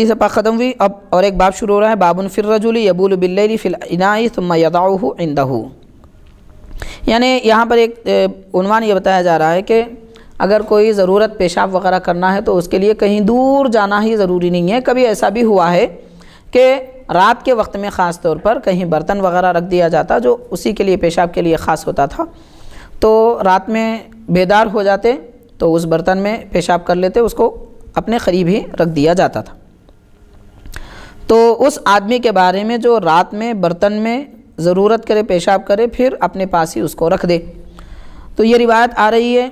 इस पाक ख़त्म हुई। अब और एक बाब शुरू हो रहा है, बाबुन फिर रजुली यबूल बिल्लैली फिल इनाई थुम्मा यदअहु इंदहु। यानी यहाँ पर एक उन्वान ये बताया जा रहा है कि अगर कोई ज़रूरत पेशाब वगैरह करना है तो उसके लिए कहीं दूर जाना ही ज़रूरी नहीं है। कभी ऐसा भी हुआ है कि रात के वक्त में ख़ास तौर पर कहीं बर्तन वगैरह रख दिया जाता जो उसी के लिए पेशाब के लिए ख़ास होता था, तो रात में बेदार हो जाते तो उस बर्तन में पेशाब कर लेते, उसको अपने क़रीब ही रख दिया जाता था। तो उस आदमी के बारे में जो रात में बर्तन में ज़रूरत करे पेशाब करे फिर अपने पास ही उसको रख दे, तो ये रिवायत आ रही है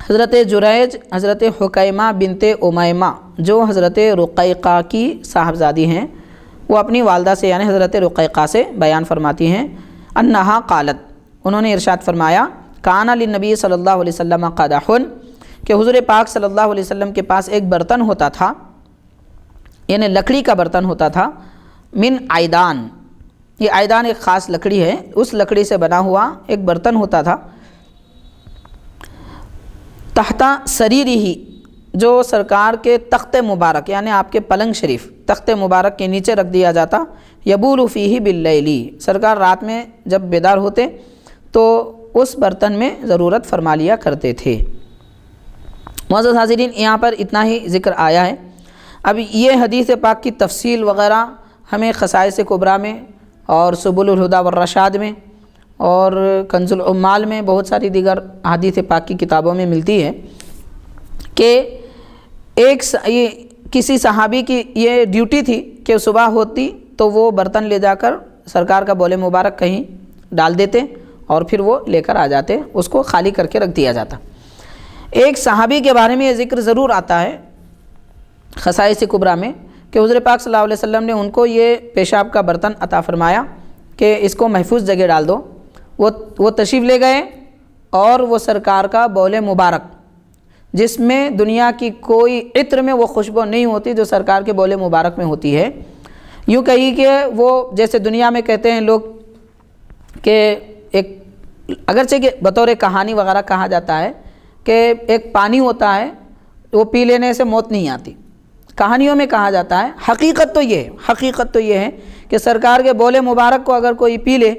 हज़रत जुरैज हज़रत हुकैमा बिनते उमैमा जो हज़रत रुक़ैक़ा की साहबजादी हैं, वो अपनी वालदा से यानी हज़रत रुक़ैक़ा से बयान फरमाती हैं, अन्नहा क़ालत, उन्होंने इरशाद फरमाया, काना लिन्नबी सल्लल्लाहु अलैहि वसल्लम क़दहुन, कि हुज़ूर पाक सल्लल्लाहु अलैहि वसल्लम के पास एक बर्तन होता था, यानी लकड़ी का बर्तन होता था, मिन आयदान, ये आयदान एक ख़ास लकड़ी है, उस लकड़ी से बना हुआ एक बर्तन होता था, तहता सरीरी ही, जो सरकार के तख्त मुबारक यानी आपके पलंग शरीफ तख्त मुबारक के नीचे रख दिया जाता, यबूलु फ़ीही बिल्लैली, सरकार रात में जब बेदार होते तो उस बर्तन में ज़रूरत फरमा लिया करते थे। मुअज़्ज़ज़ हाज़िरीन, यहाँ पर इतना ही ज़िक्र आया है। अब ये हदीस पाक की तफसील वग़ैरह हमें ख़साइस कुबरा में और सुबुलुल हुदा वर रशाद में और कंजुल उम्माल में बहुत सारी दीगर हदीस पाक की किताबों में मिलती है कि ये किसी सहाबी की ये ड्यूटी थी कि सुबह होती तो वो बर्तन ले जाकर सरकार का बोले मुबारक कहीं डाल देते और फिर वो लेकर आ जाते, उसको खाली करके रख दिया जाता। एक सहाबी के बारे में ये ज़िक्र ज़रूर आता है ख़साइस कुबरा में कि हुज़ूर पाक सल्लल्लाहु अलैहि वसल्लम ने उनको ये पेशाब का बर्तन अता फ़रमाया कि इसको महफूज जगह डाल दो। वो तशरीफ़ ले गए और वो सरकार का बौले मुबारक जिसमें दुनिया की कोई इत्र में वो खुशबू नहीं होती जो सरकार के बौले मुबारक में होती है, यूँ कही कि वो जैसे दुनिया में कहते हैं लोग कि एक अगरचे कि बतौर कहानी वगैरह कहा जाता है कि एक पानी होता है वो पी लेने से मौत नहीं आती, कहानियों में कहा जाता है। हकीकत तो ये है कि सरकार के बोले मुबारक को अगर कोई पी ले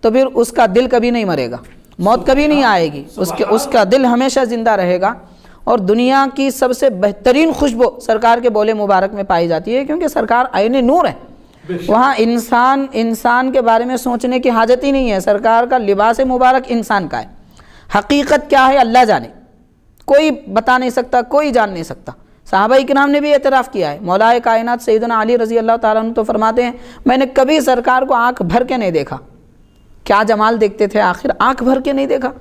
तो फिर उसका दिल कभी नहीं मरेगा, मौत कभी नहीं आएगी, उसका दिल हमेशा ज़िंदा रहेगा। और दुनिया की सबसे बेहतरीन खुशबू सरकार के बोले मुबारक में पाई जाती है, क्योंकि सरकार आईने नूर है, वहाँ इंसान के बारे में सोचने की हाजत ही नहीं है। सरकार का लिबास मुबारक इंसान का है, हकीकत क्या है अल्लाह जाने, कोई बता नहीं सकता, कोई जान नहीं सकता। सहाबाई किराम ने भी एतराफ़ किया है। मौलाए कायनात सैयदना अली रज़ी अल्लाह ताला अन्हु तो फरमाते हैं, मैंने कभी सरकार को आँख भर के नहीं देखा। क्या जमाल देखते थे, आखिर आँख भर के नहीं देखा,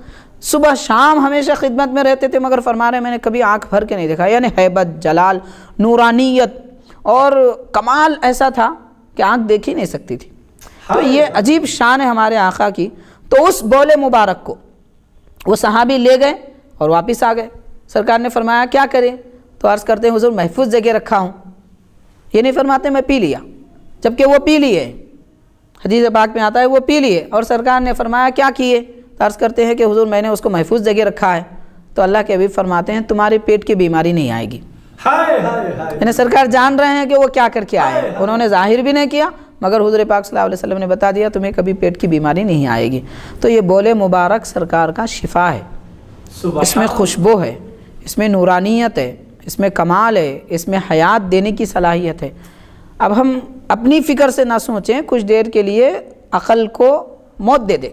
सुबह शाम हमेशा खिदमत में रहते थे, मगर फरमा रहे मैंने कभी आँख भर के नहीं देखा। यानी हैबत, जलाल, नूरानियत और कमाल ऐसा था कि आँख देख ही नहीं सकती थी। तो ये अजीब शान है हमारे आका की। तो उस बौले मुबारक को वो सहाबी ले गए और वापस आ गए। सरकार ने फरमाया क्या करें, तो अर्ज़ करते हैं हुज़ूर महफूज जगह रखा हूँ। ये नहीं फरमाते मैं पी लिया, जबकि वो पी लिए, हदीस पाक में आता है वो पी लिए, और सरकार ने फरमाया क्या किए, तो अर्ज़ करते हैं कि हुज़ूर मैंने उसको महफूज जगह रखा है। तो अल्लाह के हबीब फरमाते हैं तुम्हारे पेट की बीमारी नहीं आएगी। यानी सरकार जान रहे हैं कि वो क्या करके आए, उन्होंने ज़ाहिर भी नहीं किया, मगर हुज़ूर पाक सल्लल्लाहु अलैहि वसल्लम ने बता दिया तुम्हें कभी पेट की बीमारी नहीं आएगी। तो ये बोले मुबारक सरकार का शिफा है, इसमें खुशबू है, इसमें नूरानियत है, इसमें कमाल है, इसमें हयात देने की सलाहियत है। अब हम अपनी फ़िक्र से ना सोचें, कुछ देर के लिए अक़ल को मौत दे दें,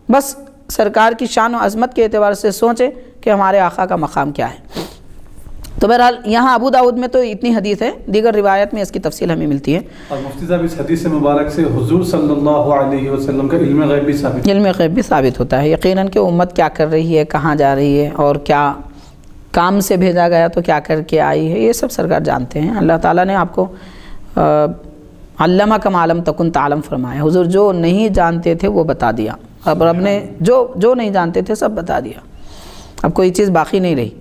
बस सरकार की शान और अज़मत के एतबार से सोचें कि हमारे आका का मकाम क्या है। तो बहरहाल यहाँ अबू दाऊद में तो इतनी हदीस है, दीगर रिवायत में इसकी तफसील हमें मिलती है। और मुफ्ती साहब इस हदीस मुबारक से हुज़ूर सल्लल्लाहु अलैहि वसल्लम का इल्म गैब भी साबित होता है, यकीनन कि उम्मत क्या कर रही है, कहाँ जा रही है और क्या काम से भेजा गया तो क्या करके आई है, ये सब सरकार जानते हैं। अल्लाह ताला ने आपको अल्लमा कम आलम तकुन तालम फरमाया। हुज़ूर जो नहीं जानते थे वो बता दिया, अब रब ने जो नहीं जानते थे सब बता दिया, अब कोई चीज़ बाकी नहीं रही।